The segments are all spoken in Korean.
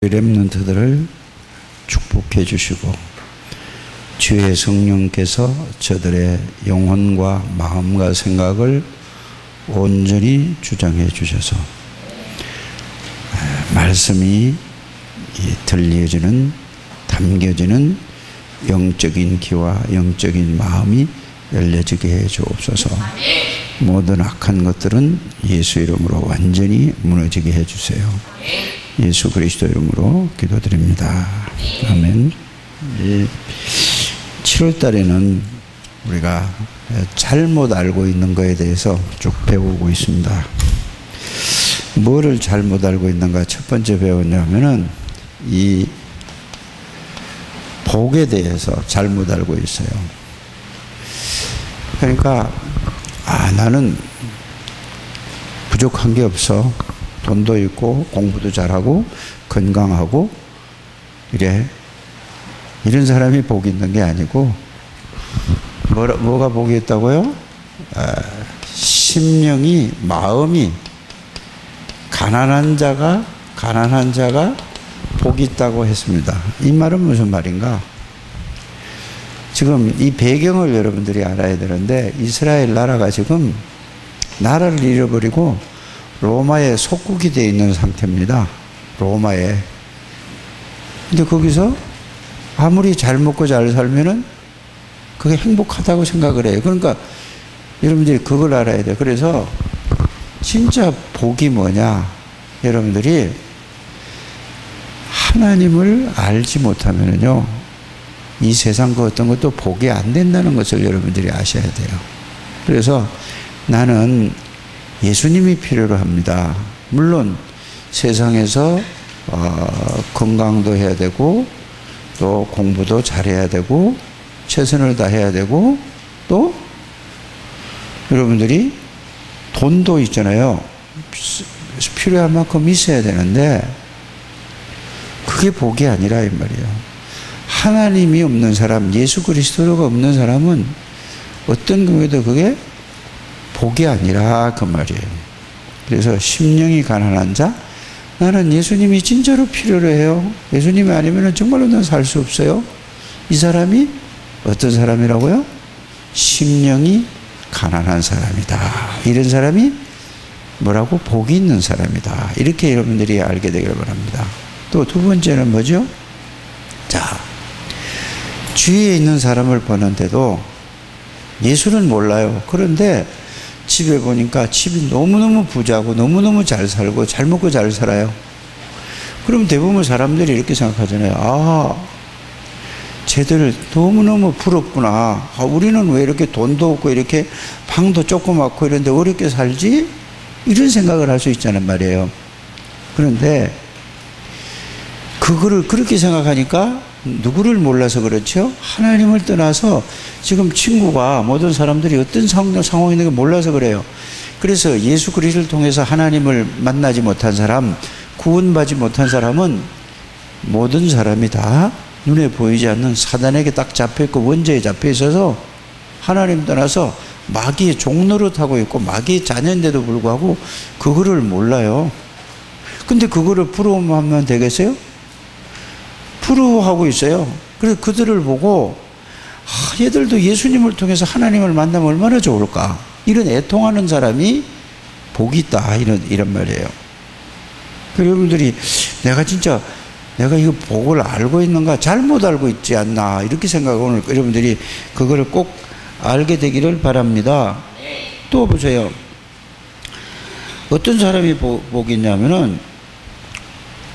렘넌트들을 축복해 주시고 주의 성령께서 저들의 영혼과 마음과 생각을 온전히 주장해 주셔서 말씀이 들려지는, 담겨지는 영적인 귀와 영적인 마음이 열려지게 해 주옵소서. 모든 악한 것들은 예수 이름으로 완전히 무너지게 해 주세요. 예수 그리스도 이름으로 기도드립니다. 아멘. 7월 달에는 우리가 잘못 알고 있는 것에 대해서 쭉 배우고 있습니다. 뭐를 잘못 알고 있는가? 첫 번째 배웠냐면은 이 복에 대해서 잘못 알고 있어요. 그러니까 나는 부족한 게 없어. 돈도 있고 공부도 잘하고 건강하고 이런 사람이 복이 있는 게 아니고 뭐가 복이 있다고요? 심령이, 마음이 가난한 자가 복이 있다고 했습니다. 이 말은 무슨 말인가? 지금 이 배경을 여러분들이 알아야 되는데 이스라엘 나라가 지금 나라를 잃어버리고 로마에 속국이 되어 있는 상태입니다. 로마에. 근데 거기서 아무리 잘 먹고 잘 살면은 그게 행복하다고 생각을 해요. 그러니까 여러분들이 그걸 알아야 돼요. 그래서 진짜 복이 뭐냐? 여러분들이 하나님을 알지 못하면은요, 이 세상 그 어떤 것도 복이 안 된다는 것을 여러분들이 아셔야 돼요. 그래서 나는 예수님이 필요로 합니다. 물론 세상에서 건강도 해야 되고 또 공부도 잘해야 되고 최선을 다해야 되고 또 여러분들이 돈도 있잖아요. 필요한 만큼 있어야 되는데 그게 복이 아니라 이 말이에요. 하나님이 없는 사람, 예수 그리스도가 없는 사람은 어떤 경우에도 그게 복이 아니라 그 말이에요. 그래서 심령이 가난한 자, 나는 예수님이 진짜로 필요로 해요. 예수님이 아니면 정말로 난 살 수 없어요. 이 사람이 어떤 사람이라고요? 심령이 가난한 사람이다. 이런 사람이 뭐라고? 복이 있는 사람이다. 이렇게 여러분들이 알게 되기를 바랍니다. 또 두 번째는 뭐죠? 자, 주위에 있는 사람을 보는데도 예수는 몰라요. 그런데 집에 보니까 집이 너무너무 부자고 너무너무 잘 살고 잘 먹고 잘 살아요. 그럼 대부분 사람들이 이렇게 생각하잖아요. 쟤들 너무너무 부럽구나. 우리는 왜 이렇게 돈도 없고 이렇게 방도 조그맣고 이런데 어렵게 살지? 이런 생각을 할 수 있잖아요 말이에요. 그런데 그거를 그렇게 생각하니까 누구를 몰라서 그렇죠? 하나님을 떠나서 지금 친구가 모든 사람들이 어떤 상황이 있는 걸 몰라서 그래요. 그래서 예수 그리스도를 통해서 하나님을 만나지 못한 사람, 구원받지 못한 사람은 모든 사람이 다 눈에 보이지 않는 사단에게 딱 잡혀있고 원죄에 잡혀 있어서 하나님 떠나서 마귀의 종노릇하고 있고 마귀의 자녀인데도 불구하고 그거를 몰라요. 근데 그거를 부러워하면 되겠어요? 부러워하고 있어요. 그래서 그들을 보고 얘들도 예수님을 통해서 하나님을 만나면 얼마나 좋을까, 이런 애통하는 사람이 복이 있다, 이런 말이에요. 여러분들이 내가 이거 복을 알고 있는가, 잘못 알고 있지 않나, 이렇게 생각하고 오늘 여러분들이 그거를 꼭 알게 되기를 바랍니다. 또 보세요. 어떤 사람이 복이 있냐면은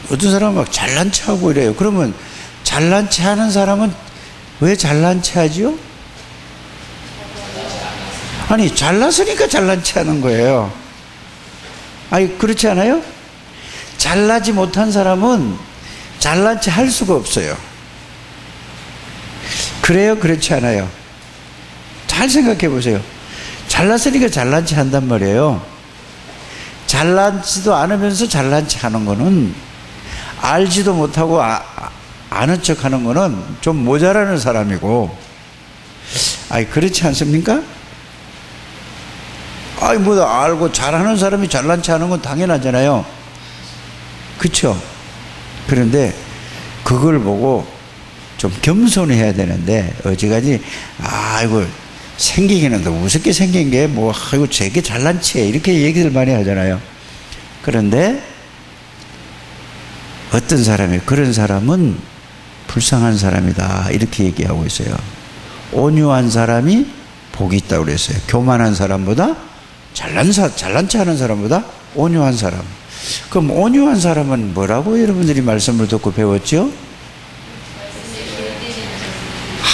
어떤 사람은 막 잘난 체하고 이래요. 그러면 잘난 체하는 사람은 왜 잘난 체하지요? 아니, 잘났으니까 잘난 체하는 거예요. 아니, 그렇지 않아요? 잘나지 못한 사람은 잘난 체 할 수가 없어요. 그래요? 그렇지 않아요? 잘 생각해 보세요. 잘났으니까 잘난 체 한단 말이에요. 잘나지도 않으면서 잘난 체 하는 거는, 알지도 못하고 아는 척 하는 거는 좀 모자라는 사람이고, 그렇지 않습니까? 뭐 알고 잘하는 사람이 잘난 체 하는 건 당연하잖아요. 그쵸? 그런데 그걸 보고 좀 겸손해야 되는데 어지간히 아이고 생기기는 더 우습게 생긴 게 뭐 아이고 되게 잘난 체 이렇게 얘기를 많이 하잖아요. 그런데 어떤 사람이 그런 사람은 불쌍한 사람이다 이렇게 얘기하고 있어요. 온유한 사람이 복이 있다고 그랬어요. 교만한 사람보다 잘난 체 하는 사람보다 온유한 사람. 그럼 온유한 사람은 뭐라고 여러분들이 말씀을 듣고 배웠죠?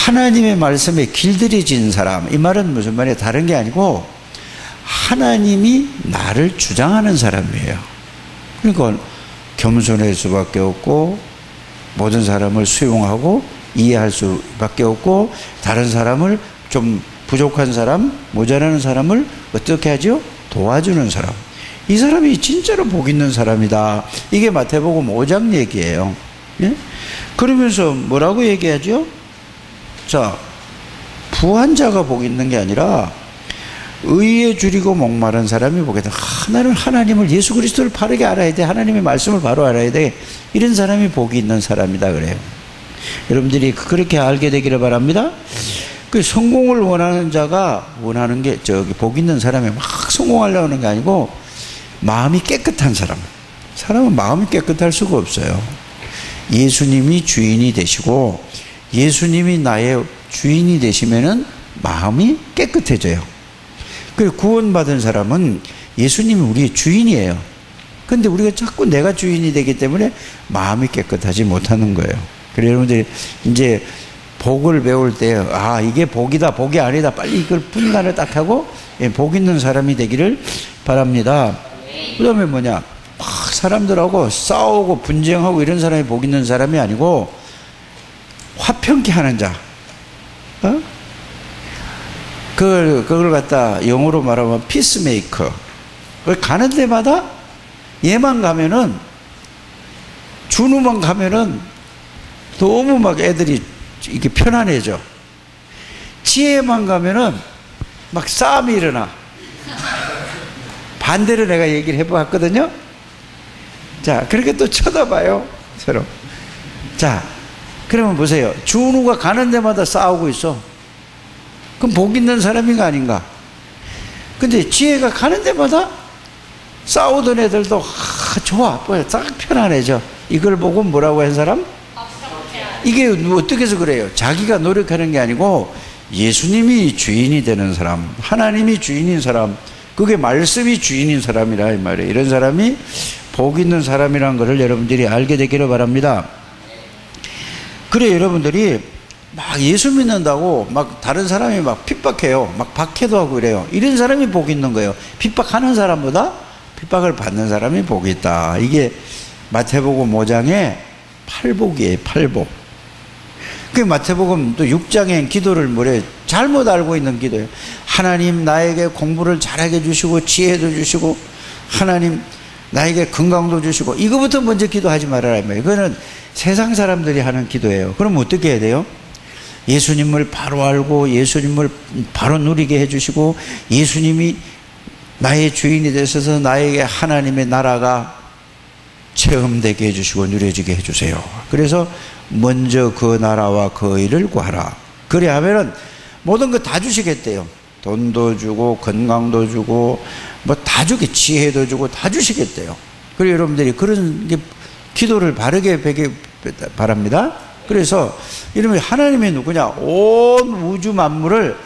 하나님의 말씀에 길들여진 사람. 이 말은 무슨 말이에요? 다른 게 아니고 하나님이 나를 주장하는 사람이에요. 그러니까 겸손할 수밖에 없고 모든 사람을 수용하고 이해할 수밖에 없고 다른 사람을 좀 부족한 사람, 모자라는 사람을 어떻게 하죠? 도와주는 사람. 이 사람이 진짜로 복 있는 사람이다. 이게 마태복음 5장 얘기예요. 예? 그러면서 뭐라고 얘기하죠? 자, 부한 자가 복 있는 게 아니라 의에 줄이고 목마른 사람이 복이다. 나는 하나님을 예수 그리스도를 바르게 알아야 돼. 하나님의 말씀을 바로 알아야 돼. 이런 사람이 복이 있는 사람이다 그래요. 여러분들이 그렇게 알게 되기를 바랍니다. 그 성공을 원하는 자가 원하는 게 복 있는 사람이 막 성공하려고 하는 게 아니고 마음이 깨끗한 사람. 사람은 마음이 깨끗할 수가 없어요. 예수님이 주인이 되시고 예수님이 나의 주인이 되시면은 마음이 깨끗해져요. 그리고 구원받은 사람은 예수님이 우리의 주인이에요. 근데 우리가 자꾸 내가 주인이 되기 때문에 마음이 깨끗하지 못하는 거예요. 그래서 여러분들이 이제 복을 배울 때, 아, 이게 복이다, 복이 아니다, 빨리 이걸 분간을 딱 하고, 복 있는 사람이 되기를 바랍니다. 그 다음에 뭐냐, 막 사람들하고 싸우고 분쟁하고 이런 사람이 복 있는 사람이 아니고, 화평케 하는 자. 어? 그걸 갖다 영어로 말하면 피스메이커. 가는 데마다 얘만 가면은, 준우만 가면은 너무 막 애들이 이게 편안해져. 지혜만 가면은 막 싸움이 일어나. 반대로 내가 얘기를 해봤거든요. 자, 그렇게 또 쳐다봐요, 서로. 자, 그러면 보세요. 준우가 가는 데마다 싸우고 있어. 그럼 복 있는 사람인가 아닌가? 근데 지혜가 가는 데마다 싸우던 애들도 좋아, 딱 편안해져. 이걸 보고 뭐라고 한 사람? 이게 어떻게 해서 그래요? 자기가 노력하는 게 아니고 예수님이 주인이 되는 사람, 하나님이 주인인 사람, 그게 말씀이 주인인 사람이라 이 말이에요. 이런 사람이 복 있는 사람이라는 것을 여러분들이 알게 되기를 바랍니다. 그래, 여러분들이 막 예수 믿는다고 막 다른 사람이 막 핍박해요. 막 박해도 하고 그래요. 이런 사람이 복 있는 거예요. 핍박하는 사람보다 핍박을 받는 사람이 복이 있다. 이게 마태복음 5장의 팔복이에요. 팔복. 그 마태복음 또 6장의 기도를 뭐래? 잘못 알고 있는 기도예요. 하나님 나에게 공부를 잘하게 해주시고 지혜도 주시고 하나님 나에게 건강도 주시고 이거부터 먼저 기도하지 말아라. 이거는 세상 사람들이 하는 기도예요. 그럼 어떻게 해야 돼요? 예수님을 바로 알고 예수님을 바로 누리게 해주시고 예수님이 나의 주인이 되셔서 나에게 하나님의 나라가 체험되게 해주시고 누려지게 해주세요. 그래서 먼저 그 나라와 그 의를 구하라. 그래 하면은 모든 거 다 주시겠대요. 돈도 주고 건강도 주고 뭐 다 주게 지혜도 주고 다 주시겠대요. 그리고 여러분들이 그런 기도를 바르게 배기 바랍니다. 그래서 이러면 하나님이 누구냐? 온 우주 만물을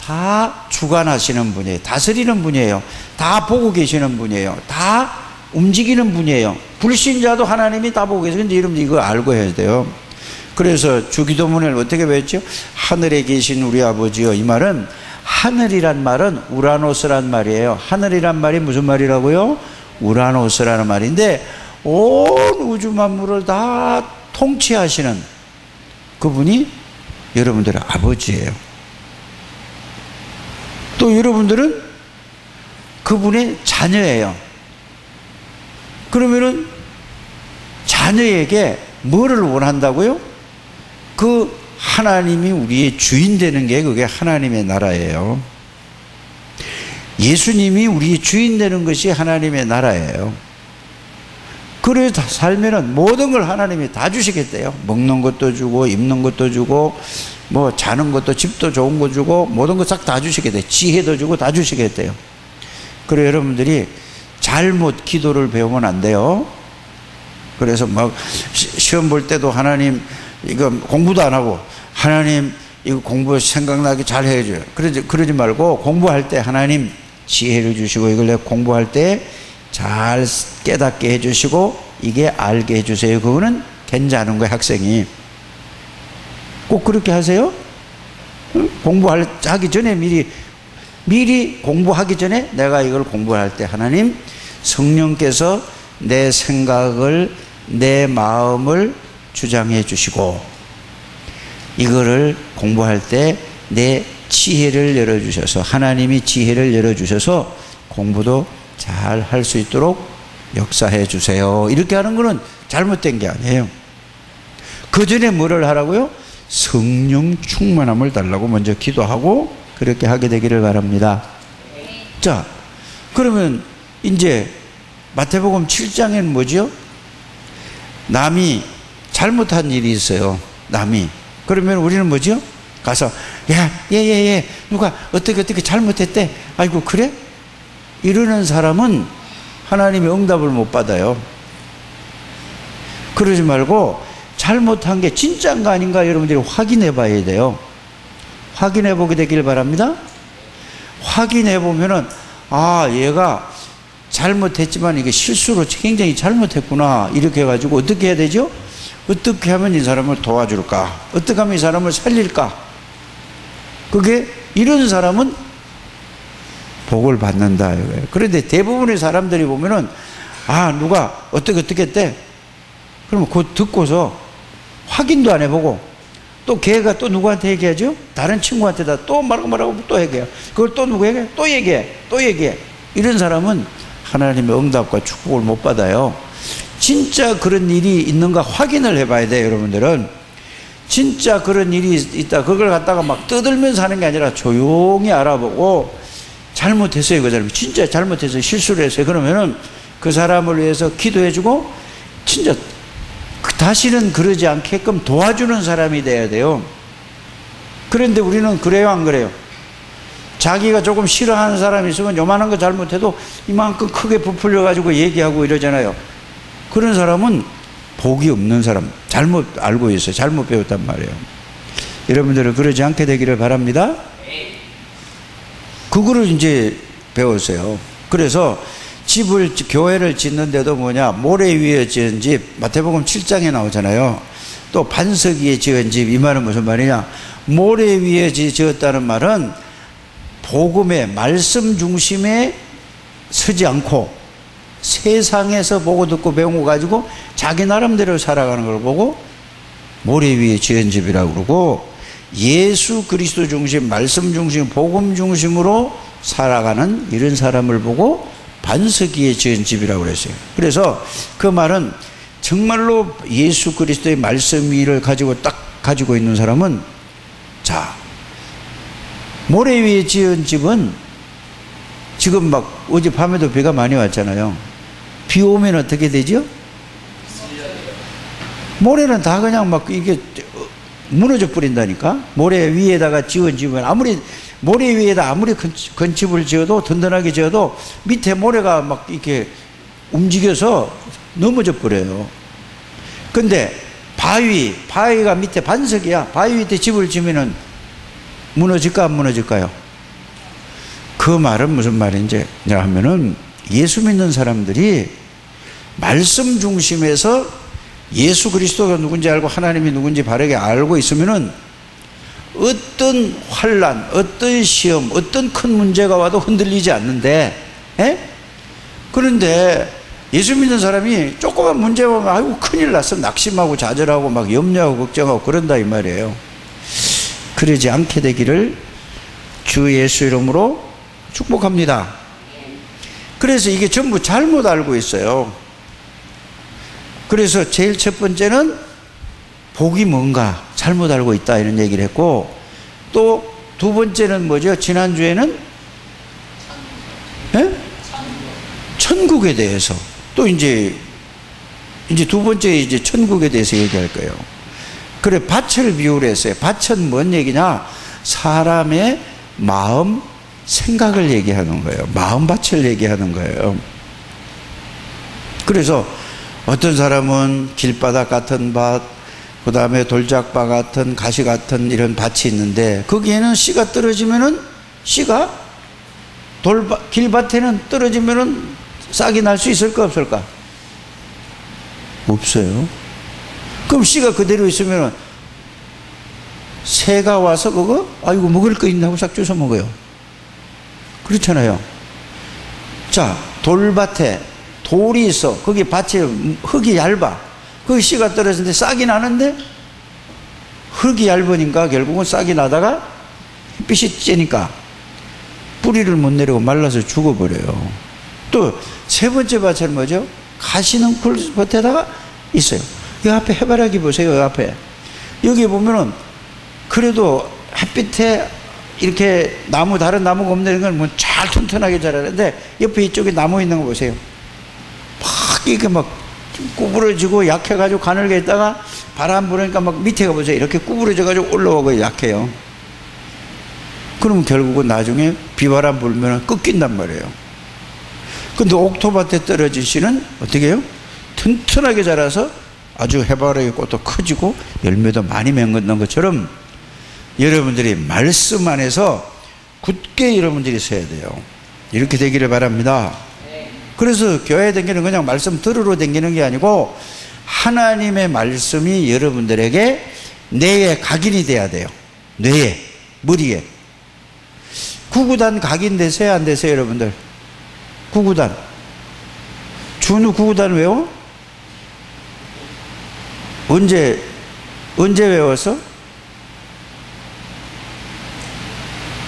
다 주관하시는 분이에요. 다스리는 분이에요. 다 보고 계시는 분이에요. 다 움직이는 분이에요. 불신자도 하나님이 다 보고 계세요. 근데 여러분들 이거 알고 해야 돼요. 그래서 주기도문을 어떻게 배웠죠? 하늘에 계신 우리 아버지요. 이 말은 하늘이란 말은 우라노스란 말이에요. 하늘이란 말이 무슨 말이라고요? 우라노스라는 말인데 온 우주 만물을 다 통치하시는 그분이 여러분들의 아버지예요. 또 여러분들은 그분의 자녀예요. 그러면은 자녀에게 뭐를 원한다고요? 그 하나님이 우리의 주인 되는 게 그게 하나님의 나라예요. 예수님이 우리의 주인 되는 것이 하나님의 나라예요. 그 그래 살면은 모든 걸 하나님이 다 주시겠대요. 먹는 것도 주고 입는 것도 주고 뭐 자는 것도 집도 좋은 거 주고 모든 거 싹 다 주시겠대요. 지혜도 주고 다 주시겠대요. 그래 여러분들이 잘못 기도를 배우면 안 돼요. 그래서 막 시험 볼 때도 하나님 이거 공부도 안 하고 하나님 이거 공부 생각나게 잘 해줘요. 그러지 말고 공부할 때 하나님 지혜를 주시고 이걸 내가 공부할 때 잘 깨닫게 해주시고 이게 알게 해주세요. 그거는 괜찮은 거예요. 학생이 꼭 그렇게 하세요. 공부하기 전에 미리 공부하기 전에 내가 이걸 공부할 때 하나님 성령께서 내 생각을 내 마음을 주장해 주시고 이거를 공부할 때 내 지혜를 열어주셔서 하나님이 지혜를 열어주셔서 공부도 잘 할 수 있도록 역사해 주세요. 이렇게 하는 거는 잘못된 게 아니에요. 그 전에 뭐를 하라고요? 성령 충만함을 달라고 먼저 기도하고 그렇게 하게 되기를 바랍니다. 자, 그러면 이제 마태복음 7장에는 뭐죠? 남이 잘못한 일이 있어요. 남이. 그러면 우리는 뭐죠? 가서 야, 누가 어떻게 잘못했대. 아이고 그래? 이러는 사람은 하나님이 응답을 못 받아요. 그러지 말고 잘못한 게 진짜인가 아닌가 여러분들이 확인해 봐야 돼요. 확인해 보게 되길 바랍니다. 확인해 보면은 얘가 잘못했지만 이게 실수로 굉장히 잘못했구나 이렇게 해가지고 어떻게 해야 되죠? 어떻게 하면 이 사람을 도와줄까? 어떻게 하면 이 사람을 살릴까? 그게 이런 사람은 복을 받는다 이거예요. 그런데 대부분의 사람들이 보면은 누가 어떻게 했대? 그러면 그거 듣고서 확인도 안 해보고 또 걔가 또 누구한테 얘기하죠? 다른 친구한테다 또 말하고 또 얘기해. 그걸 또 누구에게? 또 얘기해. 이런 사람은 하나님의 응답과 축복을 못 받아요. 진짜 그런 일이 있는가 확인을 해봐야 돼요. 여러분들은 진짜 그런 일이 있다 그걸 갖다가 막 떠들면서 하는 게 아니라 조용히 알아보고 잘못했어요. 그 사람이 진짜 잘못했어요. 실수를 했어요. 그러면은 그 사람을 위해서 기도해주고 진짜 다시는 그러지 않게끔 도와주는 사람이 돼야 돼요. 그런데 우리는 그래요, 안 그래요? 자기가 조금 싫어하는 사람이 있으면 요만한 거 잘못해도 이만큼 크게 부풀려 가지고 얘기하고 이러잖아요. 그런 사람은 복이 없는 사람, 잘못 알고 있어요. 잘못 배웠단 말이에요. 여러분들은 그러지 않게 되기를 바랍니다. 그거를 이제 배웠어요. 그래서 교회를 짓는데도 모래 위에 지은 집, 마태복음 7장에 나오잖아요. 또 반석 위에 지은 집, 이 말은 무슨 말이냐? 모래 위에 지었다는 말은 복음의 말씀 중심에 서지 않고 세상에서 보고 듣고 배운 거 가지고 자기 나름대로 살아가는 걸 보고 모래 위에 지은 집이라고 그러고, 예수 그리스도 중심, 말씀 중심, 복음 중심으로 살아가는 이런 사람을 보고 반석 위에 지은 집이라고 그랬어요. 그래서 그 말은 정말로 예수 그리스도의 말씀 위를 가지고 있는 사람은, 자, 모래 위에 지은 집은 지금 막 어젯밤에도 비가 많이 왔잖아요. 비 오면 어떻게 되죠? 모래는 다 그냥 막 이게 무너져 버린다니까. 모래 위에다가 지은 집은 모래 위에다 아무리 큰 집을 지어도, 든든하게 지어도 밑에 모래가 막 이렇게 움직여서 넘어져 버려요. 근데 바위가 밑에 반석이야. 바위 밑에 집을 지면은 무너질까 안 무너질까요? 그 말은 무슨 말인지 하면은, 예수 믿는 사람들이 말씀 중심에서 예수 그리스도가 누군지 알고 하나님이 누군지 바르게 알고 있으면은 어떤 환난, 어떤 시험, 어떤 큰 문제가 와도 흔들리지 않는데, 그런데 예수 믿는 사람이 조그만 문제 오면 아이고 큰일 났어, 낙심하고 좌절하고 막 염려하고 걱정하고 그런다 이 말이에요. 그러지 않게 되기를 주 예수 이름으로 축복합니다. 그래서 이게 전부 잘못 알고 있어요. 그래서 제일 첫 번째는 복이 뭔가 잘못 알고 있다 이런 얘기를 했고, 또 두 번째는 뭐죠? 지난주에는 천국에 대해서 또 이제 이제 두 번째 이제 천국에 대해서 얘기할 거예요. 그래, 밭을 비유를 했어요. 밭은 뭔 얘기냐? 사람의 마음, 생각을 얘기하는 거예요. 마음밭을 얘기하는 거예요. 그래서 어떤 사람은 길바닥 같은 밭, 그 다음에 돌짝밭 같은, 가시 같은 이런 밭이 있는데, 거기에는 씨가 떨어지면은, 씨가 길밭에는 떨어지면은 싹이 날 수 있을까 없을까? 없어요. 그럼 씨가 그대로 있으면은 새가 와서 그거 아이고 먹을 거 있나 하고 싹 주워 먹어요. 그렇잖아요. 자, 돌밭에 돌이 있어. 거기 밭이 흙이 얇아. 거기 씨가 떨어지는데 싹이 나는데, 흙이 얇으니까 결국은 싹이 나다가 햇빛이 쬐니까 뿌리를 못 내리고 말라서 죽어버려요. 또 세 번째 밭은 뭐죠? 가시능쿨 밭에다가 있어요. 이 앞에 해바라기 보세요. 이 앞에 여기 보면은 그래도 햇빛에 이렇게 나무, 다른 나무가 없는 건 뭐 잘 튼튼하게 자라는데, 옆에 이쪽에 나무 있는 거 보세요. 막 이렇게 막 구부러지고 약해가지고 가늘게 있다가 바람 부니까 막 밑에가 보세요. 이렇게 구부러져가지고 올라오고 약해요. 그러면 결국은 나중에 비바람 불면 꺾인단 말이에요. 근데 옥토밭에 떨어진 씨는 어떻게 해요? 튼튼하게 자라서 아주 해바라기 꽃도 커지고 열매도 많이 맺는 것처럼, 여러분들이 말씀 안에서 굳게 여러분들이 서야 돼요. 이렇게 되기를 바랍니다. 그래서 교회에 다니는 그냥 말씀 들으러 다니는 게 아니고, 하나님의 말씀이 여러분들에게 뇌에 각인이 돼야 돼요. 뇌에, 머리에. 구구단 각인 되세요, 안 되세요, 여러분들? 구구단. 준우 구구단 외워? 언제 외웠어?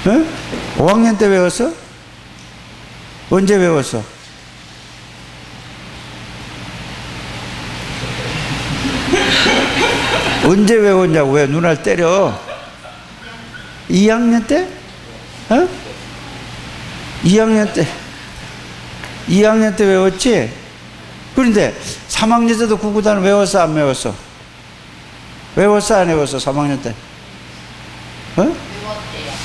네? 5학년 때 외웠어? 언제 외웠어? 언제 외웠냐고. 왜 눈알 때려? 2학년 때? 어? 2학년 때 외웠지? 그런데 3학년 때도 구구단을 외웠어, 안 외웠어? 외웠어, 안 외웠어? 3학년 때? 어?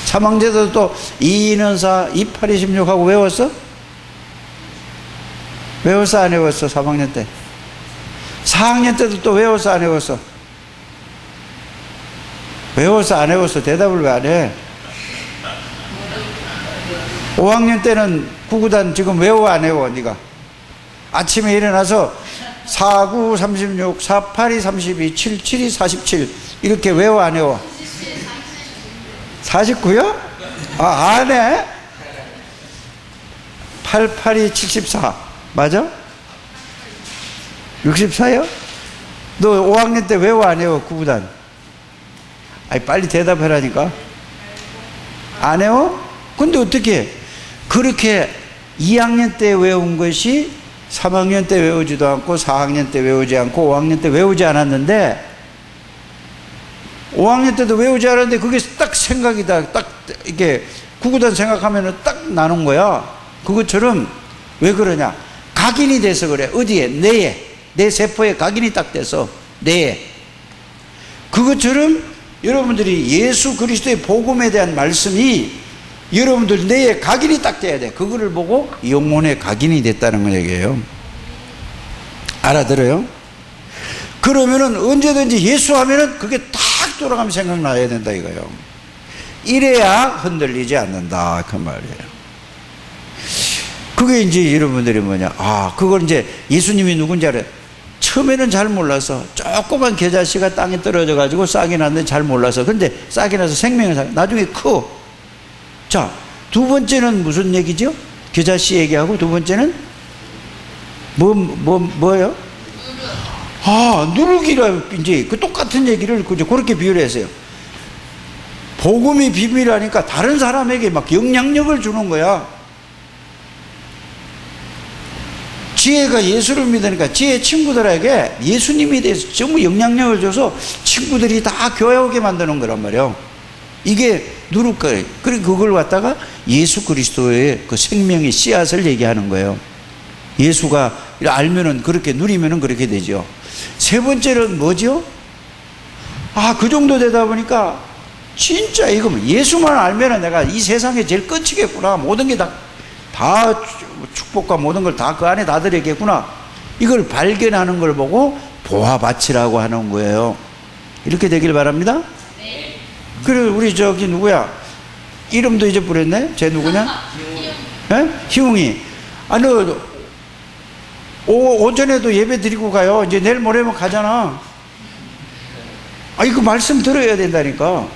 3학년 때도 또 2는 4, 2, 8, 26 하고 외웠어? 외웠어, 안 외웠어? 3학년 때? 4학년 때도 또 외웠어, 안 외웠어? 외웠어, 안 외웠어? 대답을 왜 안 해? 5학년 때는 구구단 지금 외워, 안 외워? 네가 아침에 일어나서 4, 9, 36, 4, 8이 32, 7, 7이 47 이렇게 외워, 안 외워? 49요? 안 해? 8, 8이 74 맞아? 64요? 너 5학년 때 외워, 안 외워? 구구단 아니 빨리 대답하라니까. 안 외워? 근데 어떻게 그렇게 2학년 때 외운 것이 3학년 때 외우지도 않고 4학년 때 외우지 않고 5학년 때 외우지 않았는데, 5학년 때도 외우지 않았는데 그게 딱 생각이다. 딱 이렇게 구구단 생각하면 딱 나는 거야. 그것처럼 왜 그러냐? 각인이 돼서 그래. 어디에? 뇌에. 내 세포에 각인이 딱 돼서 뇌에. 그것처럼 여러분들이 예수 그리스도의 복음에 대한 말씀이 여러분들 뇌에 각인이 딱 돼야 돼. 그거를 보고 영혼에 각인이 됐다는 거 얘기예요. 알아들어요? 그러면은 언제든지 예수 하면은 그게 딱 돌아가면 생각나야 된다 이거예요. 이래야 흔들리지 않는다 그 말이에요. 그게 이제 여러분들이 뭐냐, 그걸 이제 예수님이 누군지 알아요. 처음에는 잘 몰라서 조그만 겨자씨가 땅에 떨어져 가지고 싹이 났는데 잘 몰라서, 근데 싹이 나서 생명을 살, 나중에 커. 자, 두 번째는 무슨 얘기죠? 겨자씨 얘기하고 두 번째는 뭐예요? 누룩이라 이제 그 똑같은 얘기를 그렇게 비유를 했어요. 복음이 비밀하니까 다른 사람에게 막 영향력을 주는 거야. 지혜가 예수를 믿으니까 지혜 친구들에게 예수님에 대해서 전부 영향력을 줘서 친구들이 다 교회 오게 만드는 거란 말이에요. 이게 누룩거리. 그리고 그걸 갖다가 예수 그리스도의 그 생명의 씨앗을 얘기하는 거예요. 예수가 알면은 그렇게 누리면은 그렇게 되죠. 세 번째는 뭐죠? 그 정도 되다 보니까 진짜 이거 예수만 알면은 내가 이 세상에 제일 끝이겠구나. 모든 게 다 축복과 모든 걸 다 그 안에 다 들어있겠구나. 이걸 발견하는 걸 보고 보화밭이라고 하는 거예요. 이렇게 되길 바랍니다. 네. 그리고 우리 저기 누구야? 이름도 잊어버렸네? 쟤 누구냐? 예? 희웅이. 너 오전에도 예배 드리고 가요. 이제 내일 모레면 가잖아. 이거 말씀 들어야 된다니까.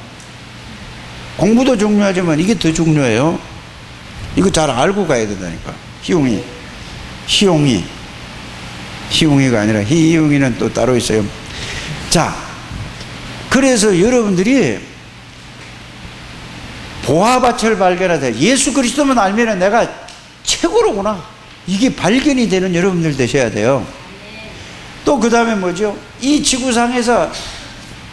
공부도 중요하지만 이게 더 중요해요. 이거 잘 알고 가야 된다니까. 희용이가 아니라 희용이는 또 따로 있어요. 자, 그래서 여러분들이 보화밭을 발견하되 예수 그리스도만 알면 내가 최고로구나. 이게 발견이 되는 여러분들 되셔야 돼요. 또 그 다음에 뭐죠? 이 지구상에서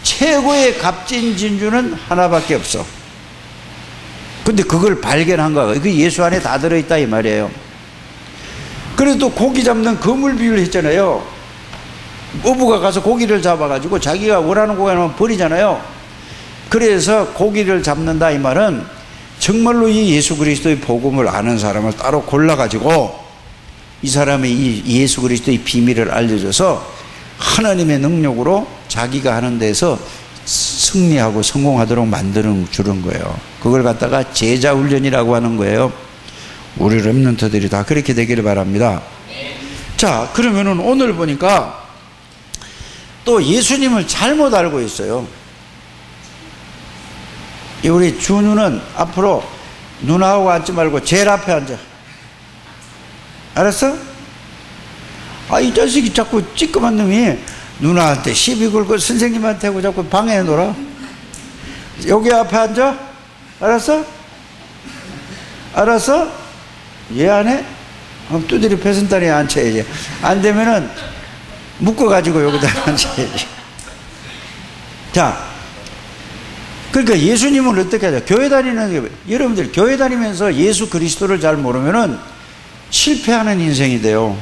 최고의 값진 진주는 하나밖에 없어. 근데 그걸 발견한 거야. 그게 예수 안에 다 들어있다 이 말이에요. 그래서 또 고기 잡는 그물 비유를 했잖아요. 어부가 가서 고기를 잡아가지고 자기가 원하는 고기만 버리잖아요. 그래서 고기를 잡는다 이 말은 정말로 이 예수 그리스도의 복음을 아는 사람을 따로 골라가지고 이 사람의 이 예수 그리스도의 비밀을 알려줘서 하나님의 능력으로 자기가 하는 데서 승리하고 성공하도록 주는 거예요. 그걸 갖다가 제자 훈련이라고 하는 거예요. 우리 렘넌트들이 다 그렇게 되기를 바랍니다. 자, 그러면은 오늘 보니까 또 예수님을 잘못 알고 있어요. 우리 준우는 앞으로 누나하고 앉지 말고 제일 앞에 앉아. 알았어? 이 자식이 자꾸 찌끄만 놈이 누나한테 시비 걸고 선생님한테 하고 자꾸 방해해 놀아. 여기 앞에 앉아. 알았어? 알았어? 얘 안 해? 그럼 두드리 배선다리에 앉혀야지. 안 되면은 묶어가지고 여기다 앉혀야지. 자, 그러니까 예수님은 어떻게 하죠? 교회 다니는, 여러분들 교회 다니면서 예수 그리스도를 잘 모르면은 실패하는 인생이 돼요.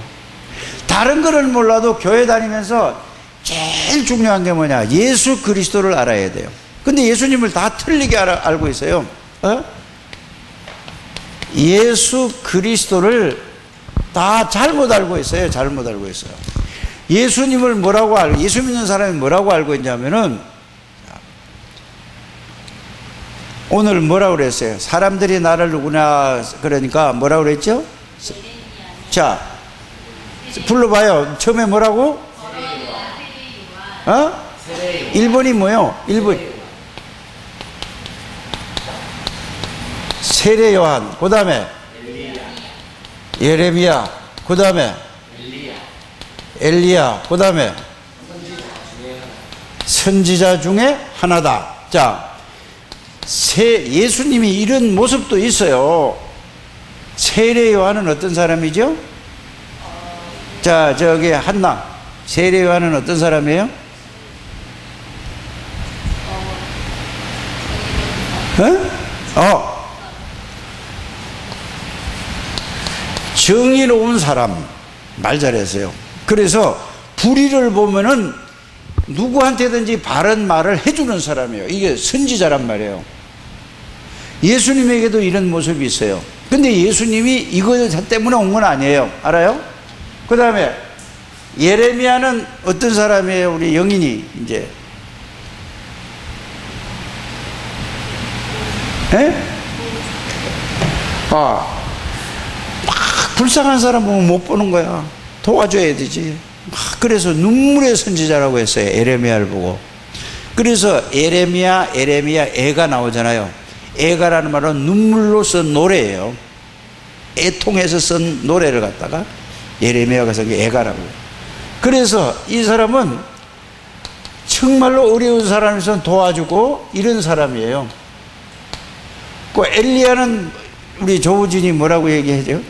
다른 거를 몰라도 교회 다니면서 제일 중요한 게 뭐냐? 예수 그리스도를 알아야 돼요. 근데 예수님을 다 틀리게 알고 있어요. 예수 그리스도를 다 잘못 알고 있어요. 잘못 알고 있어요. 예수님을 뭐라고 알고, 예수 믿는 사람이 뭐라고 알고 있냐면은, 오늘 뭐라고 그랬어요? 사람들이 나를 누구나, 그러니까 뭐라고 그랬죠? 자, 불러봐요. 처음에 뭐라고? 1번이 뭐예요? 1번. 세례 요한. 그 다음에 예레미야. 그 다음에 엘리야. 그 다음에 선지자 중에 하나다. 자, 예수님이 이런 모습도 있어요. 세례 요한은 어떤 사람이죠? 자, 저기 한나. 세례 요한은 어떤 사람이에요? 정의로운 사람. 말 잘했어요. 그래서 불의를 보면은 누구한테든지 바른 말을 해주는 사람이에요. 이게 선지자란 말이에요. 예수님에게도 이런 모습이 있어요. 근데 예수님이 이거 때문에 온 건 아니에요. 알아요? 그 다음에 예레미야는 어떤 사람이에요? 우리 영인이 이제. 막 불쌍한 사람 보면 못 보는 거야. 도와줘야 되지. 그래서 눈물의 선지자라고 했어요. 예레미야를 보고. 그래서 예레미야, 애가 나오잖아요. 애가라는 말은 눈물로 쓴 노래예요. 애통해서 쓴 노래를 갖다가 예레미야가 쓴 게 애가라고. 그래서 이 사람은 정말로 어려운 사람에서 도와주고 이런 사람이에요. 그 엘리야는 우리 조우진이 뭐라고 얘기해죠?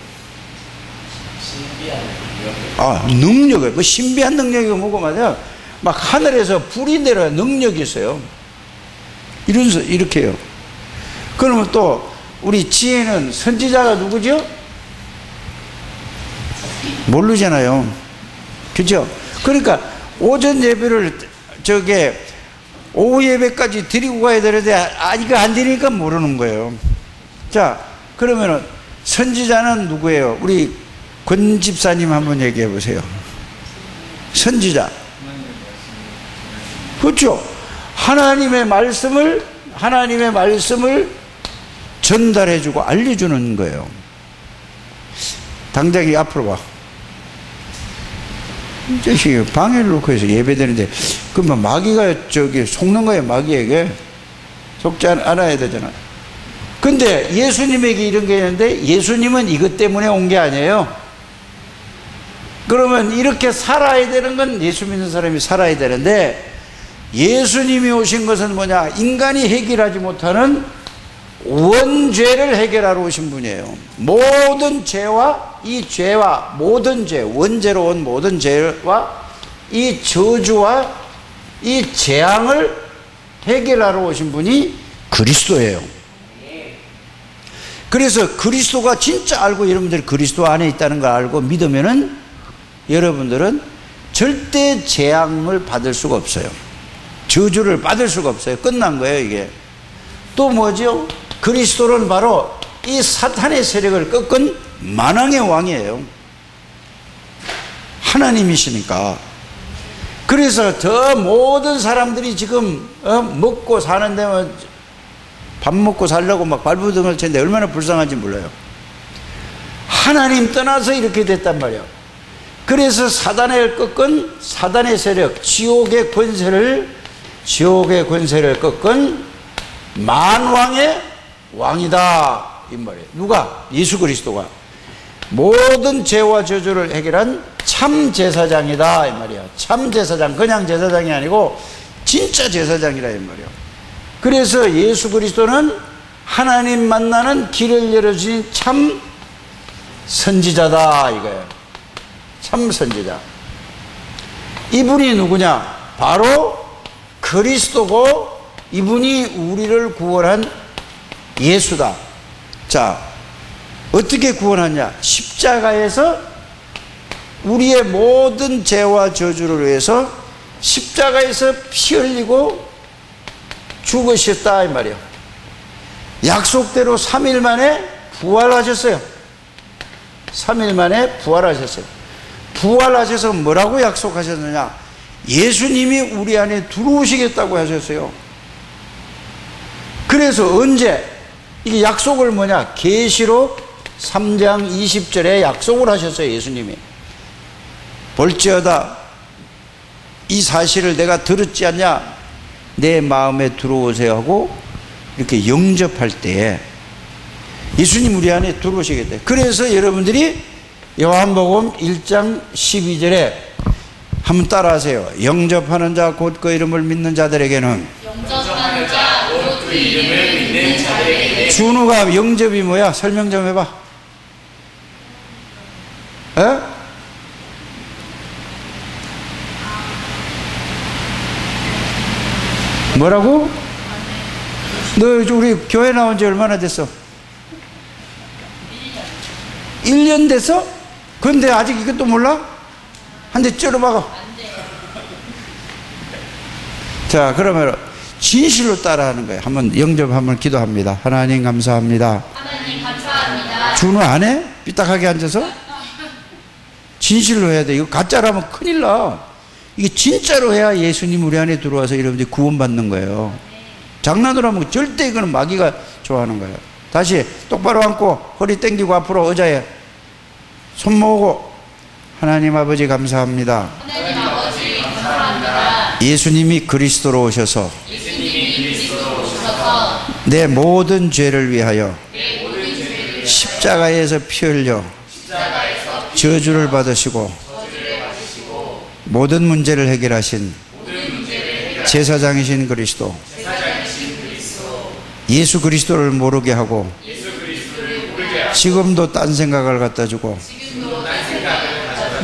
능력을, 뭐 신비한 능력이 뭐고 말이야. 막 하늘에서 불이 내려야 능력이 있어요. 이렇게 해요. 그러면 또 우리 지혜는 선지자가 누구죠? 모르잖아요. 그죠? 그러니까 오전 예배를 오후 예배까지 드리고 가야 되는데 이거 안 되니까 모르는 거예요. 자, 그러면은 선지자는 누구예요? 우리 권 집사님 한번 얘기해 보세요. 선지자. 그렇죠? 하나님의 말씀을 전달해 주고 알려주는 거예요. 당장이 앞으로 와. 저기 방해를 놓고 해서 예배되는데 그러면 마귀가 속는 거예요. 마귀에게 속지 않아야 되잖아. 근데 예수님에게 이런 게 있는데 예수님은 이것 때문에 온 게 아니에요. 그러면 이렇게 살아야 되는 건 예수 믿는 사람이 살아야 되는데, 예수님이 오신 것은 뭐냐? 인간이 해결하지 못하는 원죄를 해결하러 오신 분이에요. 모든 죄와 이 죄와 모든 죄, 원죄로 온 모든 죄와 이 저주와 이 재앙을 해결하러 오신 분이 그리스도예요. 그래서 그리스도가 진짜 알고 여러분들이 그리스도 안에 있다는 걸 알고 믿으면은 여러분들은 절대 재앙을 받을 수가 없어요. 저주를 받을 수가 없어요. 끝난 거예요, 이게. 또 뭐죠? 그리스도는 바로 이 사탄의 세력을 꺾은 만왕의 왕이에요. 하나님이시니까. 그래서 저 모든 사람들이 지금 먹고 사는데 밥 먹고 살려고 막 발부등을 쳤는데 얼마나 불쌍한지 몰라요. 하나님 떠나서 이렇게 됐단 말이에요. 그래서 사단을 꺾은 사단의 세력, 지옥의 권세를 꺾은 만왕의 왕이다 이 말이에요. 누가? 예수 그리스도가 모든 죄와 저주를 해결한 참 제사장이다 이 말이야. 참 제사장, 그냥 제사장이 아니고 진짜 제사장이라 이 말이야. 그래서 예수 그리스도는 하나님 만나는 길을 열어주신 참 선지자다 이거예요. 참 선지자. 이분이 누구냐? 바로 그리스도고, 이분이 우리를 구원한 예수다. 자, 어떻게 구원하냐? 십자가에서 우리의 모든 죄와 저주를 위해서 십자가에서 피 흘리고 죽으셨다 이 말이에요. 약속대로 3일 만에 부활하셨어요. 3일 만에 부활하셨어요. 부활하셔서 뭐라고 약속하셨느냐? 예수님이 우리 안에 들어오시겠다고 하셨어요. 그래서 언제? 이게 약속을 뭐냐? 계시록 3장 20절에 약속을 하셨어요. 예수님이 볼지어다 이 사실을 내가 들었지 않냐? 내 마음에 들어오세요 하고 이렇게 영접할 때에 예수님 우리 안에 들어오시겠다. 그래서 여러분들이 요한복음 1장 12절에 한번 따라하세요. 영접하는 자 곧 그 이름을 믿는 자들에게는, 영접하는 자 곧 그 이름을 믿는 자들에게는. 준우가 영접이 뭐야? 설명 좀 해봐. 에? 뭐라고? 너 우리 교회 나온 지 얼마나 됐어? 1년 됐어? 근데 아직 이것도 몰라? 한 대 찌르박아. 자, 그러면 진실로 따라하는 거예요. 한번 영접 한번 기도합니다. 하나님 감사합니다. 하나님 감사합니다. 준우 안 해? 삐딱하게 앉아서? 진실로 해야 돼. 이거 가짜라면 큰일 나. 이게 진짜로 해야 예수님 우리 안에 들어와서 여러분들이 구원받는 거예요. 장난으로 하면 절대 이거는 마귀가 좋아하는 거예요. 다시 똑바로 앉고 허리 당기고 앞으로 의자에 손 모으고, 하나님 아버지 감사합니다. 하나님 아버지 감사합니다. 예수님이 그리스도로 오셔서 내 모든 죄를 위하여 십자가에서 피 흘려 저주를 받으시고 모든 문제를 해결하신 제사장이신 그리스도, 예수 그리스도를 모르게 하고 지금도 딴 생각을 갖다 주고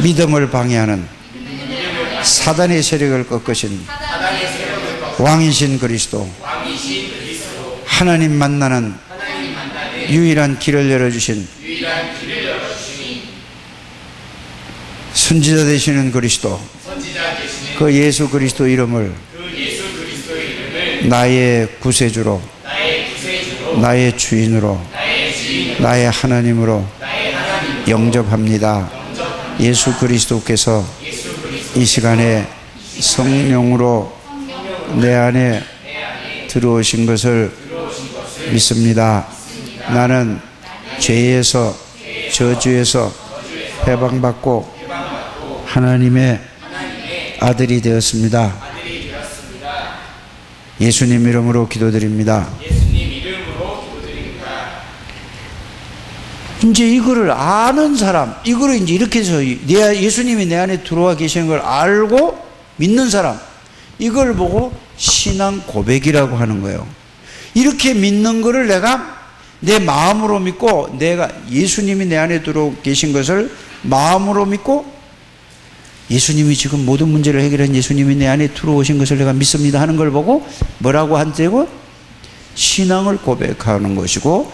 믿음을 방해하는 사단의 세력을 꺾으신 왕이신 그리스도, 하나님 만나는 유일한 길을 열어주신 선지자 되시는 그리스도, 그 그 예수 그리스도 이름을 나의 구세주로, 나의 주인으로, 나의 하나님으로 영접합니다. 예수 그리스도께서 이 시간에 성령으로 내 안에 들어오신 것을 믿습니다. 나는 죄에서, 저주에서 해방받고 하나님의 아들이 되었습니다. 예수님 이름으로 기도드립니다. 이제 이거를 아는 사람, 이거를 이제 이렇게 해서 예수님이 내 안에 들어와 계시는 걸 알고 믿는 사람, 이걸 보고 신앙 고백이라고 하는 거예요. 이렇게 믿는 거를 내가 내 마음으로 믿고, 내가 예수님이 내 안에 들어와 계신 것을 마음으로 믿고, 예수님이 지금 모든 문제를 해결한 예수님이 내 안에 들어오신 것을 내가 믿습니다 하는 걸 보고 뭐라고 한다고? 신앙을 고백하는 것이고,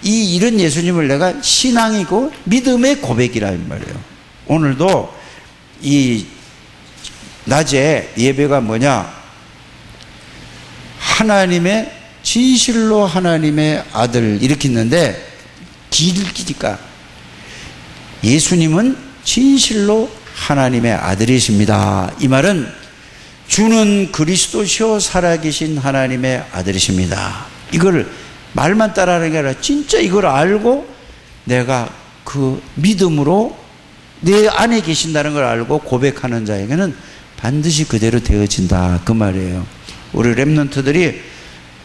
이런 예수님을 내가 신앙이고 믿음의 고백이라 이 말이에요. 오늘도 이 낮에 예배가 뭐냐? 하나님의 진실로 하나님의 아들 이렇게 있는데, 길기니까 예수님은 진실로 하나님의 아들이십니다. 이 말은 주는 그리스도시요 살아계신 하나님의 아들이십니다. 이걸 말만 따라하는 게 아니라 진짜 이걸 알고 내가 그 믿음으로 내 안에 계신다는 걸 알고 고백하는 자에게는 반드시 그대로 되어진다 그 말이에요. 우리 렘넌트들이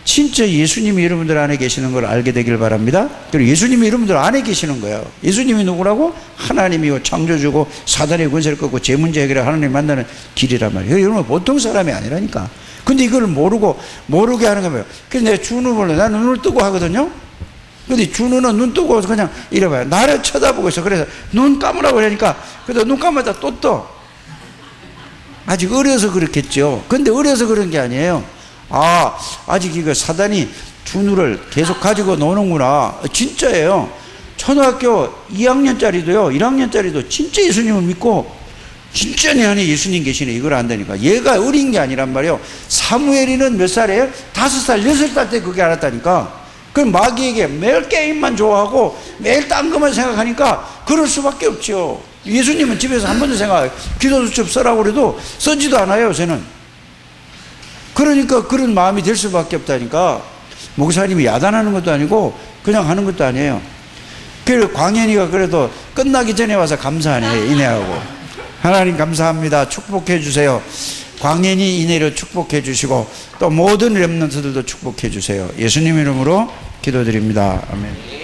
진짜 예수님이 여러분들 안에 계시는 걸 알게 되길 바랍니다. 그리고 예수님이 여러분들 안에 계시는 거예요. 예수님이 누구라고? 하나님이요, 창조주고 사단의 권세를 꺾고 제 문제 해결해 하나님 만나는 길이란 말이에요. 여러분 보통 사람이 아니라니까. 근데 이걸 모르게 하는 거예요. 그래서 내가 주 눈을 몰라. 나는 눈을 뜨고 하거든요. 근데 주 눈은 눈 뜨고 그냥 이래봐요. 나를 쳐다보고 있어. 그래서 눈 감으라고 그러니까, 그래도 눈 감았다 또 떠. 아직 어려서 그렇겠죠. 근데 어려서 그런 게 아니에요. 아직 이거 사단이 주 눈을 계속 가지고 노는구나. 진짜예요. 초등학교 2학년짜리도요, 1학년짜리도 진짜 예수님을 믿고 진짜 내 안에 예수님 계시네 이걸 안다니까. 얘가 어린 게 아니란 말이에요. 사무엘이는 몇 살이에요? 5살, 6살 때 그게 알았다니까. 그럼 마귀에게 매일 게임만 좋아하고 매일 딴 것만 생각하니까 그럴 수밖에 없죠. 예수님은 집에서 한 번도 기도 수첩 써라고 그래도 쓰지도 않아요 요새는. 그러니까 그런 마음이 될 수밖에 없다니까. 목사님이 야단하는 것도 아니고 그냥 하는 것도 아니에요. 그래서 광현이가 그래도 끝나기 전에 와서 감사하네 이내하고. 하나님 감사합니다. 축복해 주세요. 광현이 이내를 축복해 주시고 또 모든 렘넌트들도 축복해 주세요. 예수님 이름으로 기도드립니다. 아멘.